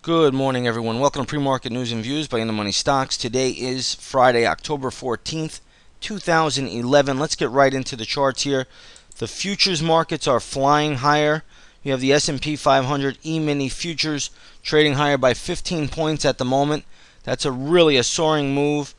Good morning, everyone. Welcome to Pre-Market News and Views by In the Money Stocks. Today is Friday, October 14th, 2011. Let's get right into the charts here. The futures markets are flying higher. You have the S&P 500 E-mini futures trading higher by 15 points at the moment. That's really a soaring move.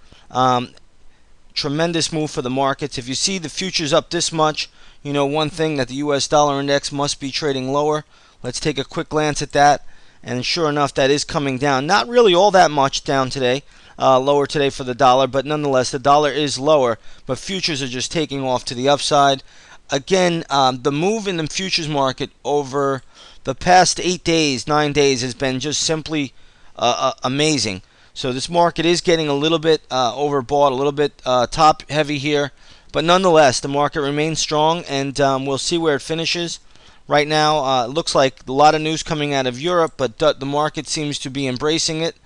Tremendous move for the markets. If you see the futures up this much, you know one thing, that the U.S. dollar index must be trading lower. Let's take a quick glance at that. And sure enough, that is coming down. Not really all that much down today, lower today for the dollar, but nonetheless, the dollar is lower. But futures are just taking off to the upside. Again, the move in the futures market over the past 8 days, 9 days, has been just simply amazing. So this market is getting a little bit overbought, a little bit top heavy here. But nonetheless, the market remains strong, and we'll see where it finishes. Right now, it looks like a lot of news coming out of Europe, but the market seems to be embracing it.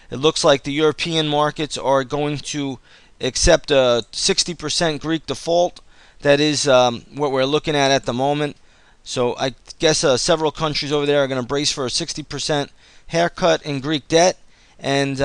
It looks like the European markets are going to accept a 60% Greek default. That is what we're looking at the moment. So I guess several countries over there are going to brace for a 60% haircut in Greek debt, and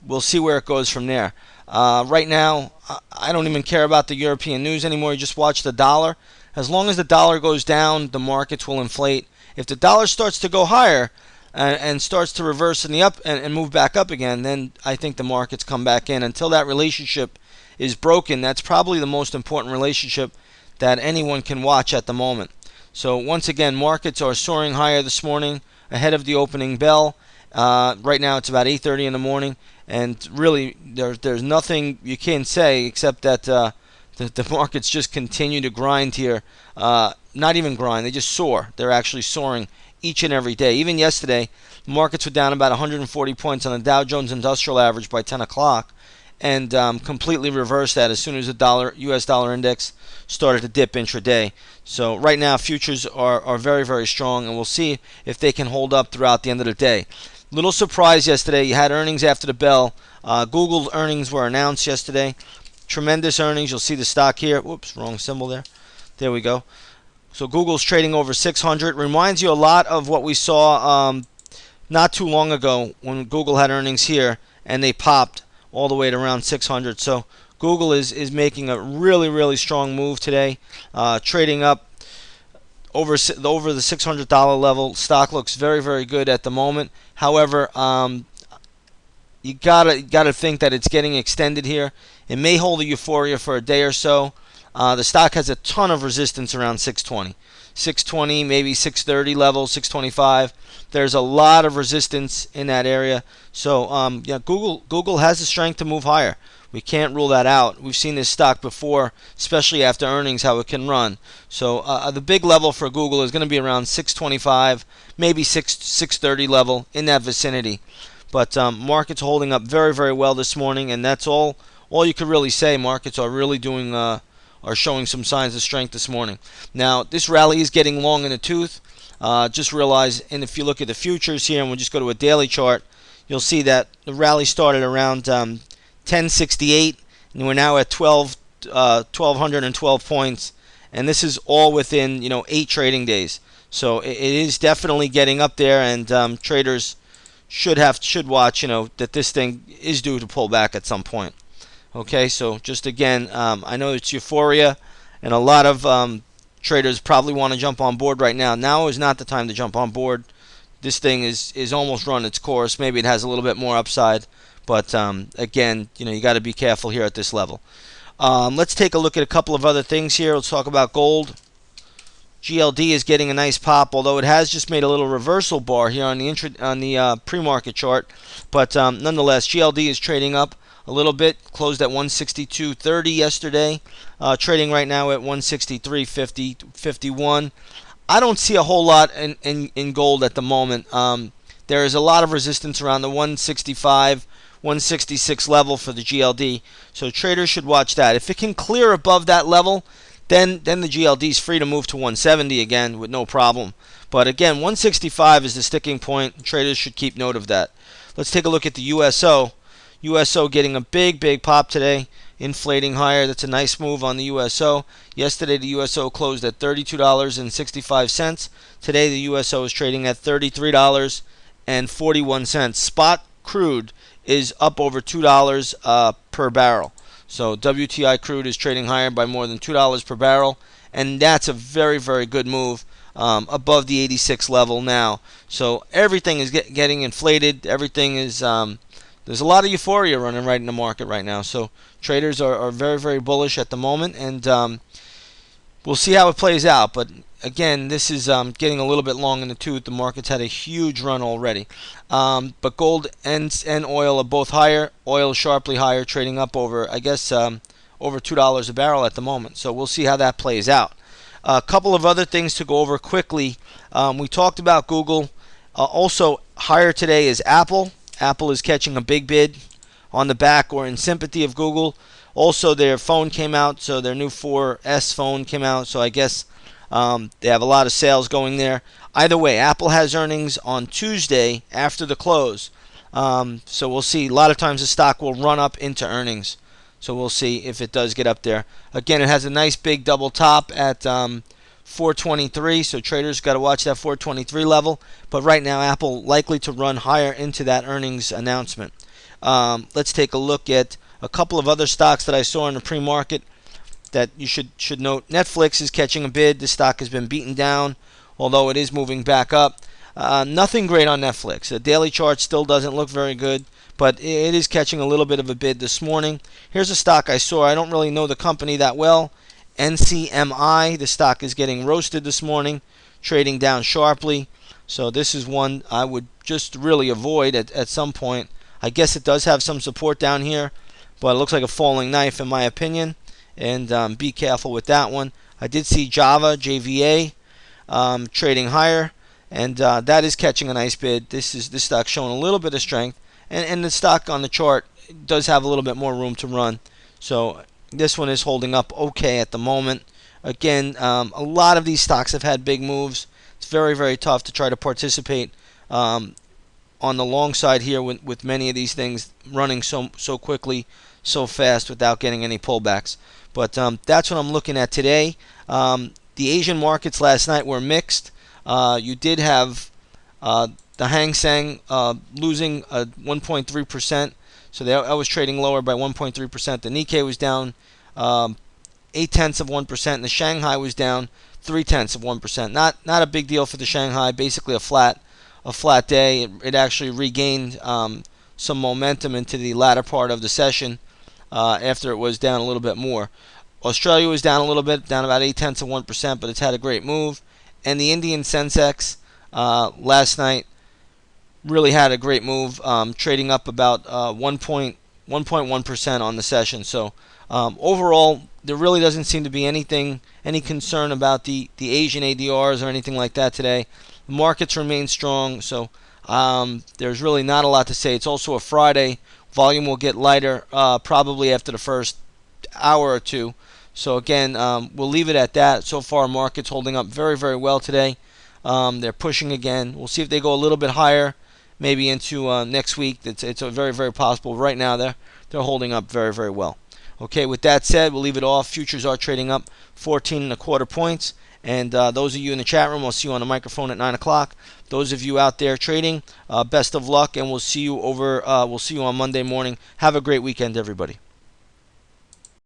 we'll see where it goes from there. Right now, I don't even care about the European news anymore. You just watch the dollar. As long as the dollar goes down, the markets will inflate. If the dollar starts to go higher and starts to reverse in the up and move back up again, then I think the markets come back in. Until that relationship is broken, that's probably the most important relationship that anyone can watch at the moment. So once again, markets are soaring higher this morning ahead of the opening bell. Right now it's about 8:30 in the morning, and really there's nothing you can say except that the markets just continue to grind here. Not even grind, they just soar. They're actually soaring each and every day. Even yesterday, the markets were down about 140 points on the Dow Jones Industrial Average by 10 o'clock, and completely reversed that as soon as the U.S. dollar index started to dip intraday. So right now, futures are very, very strong, and we'll see if they can hold up throughout the end of the day. Little surprise yesterday. You had earnings after the bell. Google's earnings were announced yesterday. Tremendous earnings. You'll see the stock here. Whoops, wrong symbol there. There we go. So Google's trading over 600. Reminds you a lot of what we saw not too long ago when Google had earnings here and they popped all the way to around 600. So Google is making a really, really strong move today, trading up over the $600 level. Stock looks very, very good at the moment. However, you gotta think that it's getting extended here. It may hold a euphoria for a day or so. The stock has a ton of resistance around 620, maybe 630 level, 625. There's a lot of resistance in that area. So yeah, Google has the strength to move higher. We can't rule that out. We've seen this stock before, especially after earnings, how it can run. So the big level for Google is going to be around 625, maybe 630 level, in that vicinity. But markets holding up very, very well this morning, and that's all you could really say. Markets are really are showing some signs of strength this morning. Now, this rally is getting long in the tooth. Just realize, and if you look at the futures here, and we'll just go to a daily chart, you'll see that the rally started around 1068, and we're now at 1,212 points, and this is all within 8 trading days. So it is definitely getting up there, and traders should watch, that this thing is due to pull back at some point. Okay, so just again, I know it's euphoria, and a lot of traders probably want to jump on board right now. Now is not the time to jump on board. This thing is almost run its course. Maybe it has a little bit more upside, but again, you got to be careful here at this level. Let's take a look at a couple of other things here. Let's talk about gold. GLD is getting a nice pop, although it has just made a little reversal bar here on the pre-market chart. But nonetheless, GLD is trading up a little bit. Closed at 162.30 yesterday. Trading right now at 163.51. I don't see a whole lot in gold at the moment. There is a lot of resistance around the 165, 166 level for the GLD. So traders should watch that. If it can clear above that level, then the GLD is free to move to 170 again with no problem. But again, 165 is the sticking point. Traders should keep note of that. Let's take a look at the USO. USO getting a big pop today, inflating higher. That's a nice move on the USO. Yesterday the USO closed at $32.65. Today the USO is trading at $33.80. and 41 cents. Spot crude is up over $2 per barrel. So WTI crude is trading higher by more than $2 per barrel, and that's a very, very good move above the 86 level now. So everything is getting inflated. Everything is there's a lot of euphoria running right in the market right now. So traders are very, very bullish at the moment, and we'll see how it plays out. But again, this is getting a little bit long in the tooth. The market's had a huge run already. But gold and oil are both higher. Oil sharply higher, trading up over, I guess, over $2 a barrel at the moment. So we'll see how that plays out. A couple of other things to go over quickly. We talked about Google. Also higher today is Apple. Apple is catching a big bid on the back or in sympathy of Google. Also, their phone came out, so their new 4S phone came out. So I guess they have a lot of sales going there. Either way, Apple has earnings on Tuesday after the close. So we'll see. A lot of times the stock will run up into earnings. So we'll see if it does get up there. Again, it has a nice big double top at 423. So traders got to watch that 423 level. But right now, Apple likely to run higher into that earnings announcement. Let's take a look at a couple of other stocks that I saw in the pre-market that you should note. Netflix is catching a bid. The stock has been beaten down, although it is moving back up. Nothing great on Netflix. The daily chart still doesn't look very good, but it is catching a little bit of a bid this morning. Here's a stock I saw. I don't really know the company that well. NCMI. The stock is getting roasted this morning, trading down sharply. So this is one I would just really avoid at some point. I guess it does have some support down here, but it looks like a falling knife in my opinion. And be careful with that one. I did see Java, JVA, trading higher, and that is catching a nice bid. This stock showing a little bit of strength, and the stock on the chart does have a little bit more room to run. So this one is holding up okay at the moment. Again, a lot of these stocks have had big moves. It's very, very tough to try to participate on the long side here with many of these things running so quickly, so fast without getting any pullbacks. But that's what I'm looking at today. The Asian markets last night were mixed. You did have the Hang Seng losing 1.3%. So I was trading lower by 1.3%. The Nikkei was down 0.8%, and the Shanghai was down 0.3%. Not a big deal for the Shanghai. Basically a flat day. It actually regained some momentum into the latter part of the session after it was down a little bit more. Australia was down a little bit, down about 0.8%, but it's had a great move. And the Indian Sensex last night really had a great move, trading up about 1.1% on the session. So overall, there really doesn't seem to be any concern about the Asian ADRs or anything like that today. The markets remain strong, so there's really not a lot to say. It's also a Friday. Volume will get lighter probably after the first hour or two. So again, we'll leave it at that. So far, market's holding up very, very well today. They're pushing again. We'll see if they go a little bit higher, maybe into next week. It's a very, very possible. Right now, they're holding up very, very well. Okay, with that said, we'll leave it off. Futures are trading up 14.25 points. And those of you in the chat room, I'll see you on the microphone at 9 o'clock. Those of you out there trading, best of luck, and we'll see you on Monday morning. Have a great weekend, everybody.